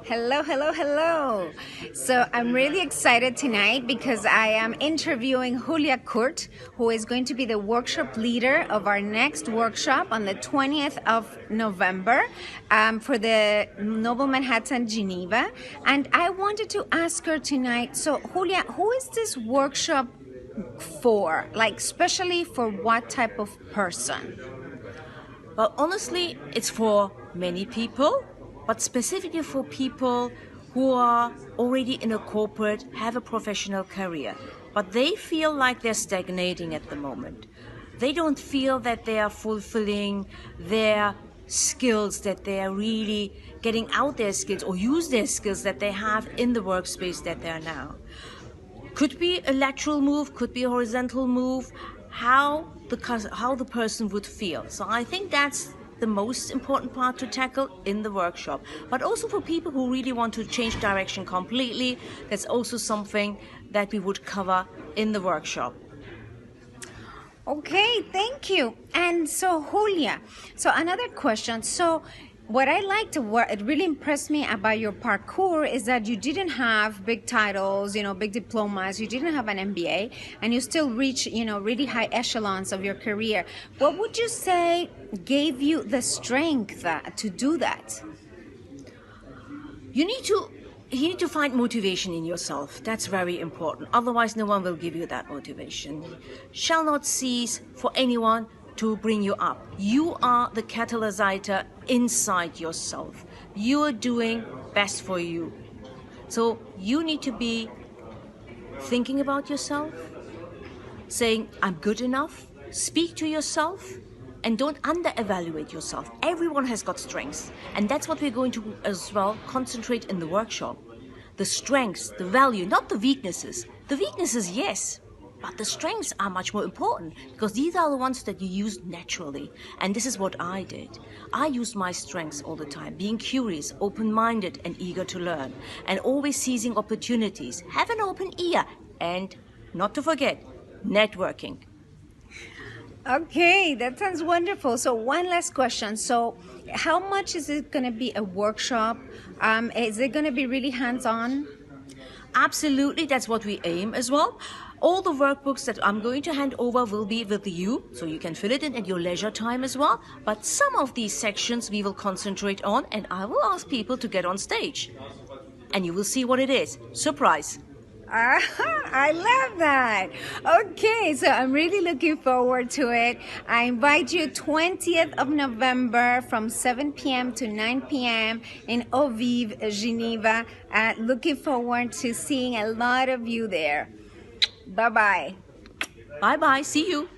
Hello, hello, hello. So I'm really excited tonight because I am interviewing Hulya Kurt, who is going to be the workshop leader of our next workshop on the 20th of November for the Noble Manhattan, Geneva. And I wanted to ask her tonight, so Hulya, who is this workshop for? Like, especially for what type of person? Well, honestly, it's for many people, but specifically for people who are already in a corporate, have a professional career, but they feel like they're stagnating at the moment. They don't feel that they are fulfilling their skills, that they are really getting out their skills or use their skills that they have in the workspace that they are now. Could be a lateral move, could be a horizontal move, how the person would feel. So I think that's the most important part to tackle in the workshop. But also for people who really want to change direction completely, that's also something that we would cover in the workshop. Okay, thank you. And so, Hulya, so another question. So, what I liked, what it really impressed me about your parkour is that you didn't have big titles, big diplomas, you didn't have an MBA, and you still reach, really high echelons of your career. What would you say gave you the strength to do that? You need to find motivation in yourself. That's very important. Otherwise, no one will give you that motivation. Shall not cease for anyone to bring you up. You are the catalysator inside yourself. You are doing best for you. So you need to be thinking about yourself, saying, I'm good enough. Speak to yourself and don't under-evaluate yourself. Everyone has got strengths. And that's what we're going to as well concentrate in the workshop. The strengths, the value, not the weaknesses. The weaknesses, yes. But the strengths are much more important because these are the ones that you use naturally. And this is what I did. I used my strengths all the time, being curious, open-minded and eager to learn, and always seizing opportunities. Have an open ear and, not to forget, networking. Okay, that sounds wonderful. So one last question. So how much is it going to be a workshop? Is it going to be really hands-on? Absolutely, that's what we aim as well. All the workbooks that I'm going to hand over will be with you, so you can fill it in at your leisure time as well. But some of these sections we will concentrate on, and I will ask people to get on stage. And you will see what it is. Surprise. I love that. Okay, so I'm really looking forward to it. I invite you 20th of November from 7 p.m. to 9 p.m. in Eau Vive, Geneva. Looking forward to seeing a lot of you there. Bye-bye. Bye-bye. See you.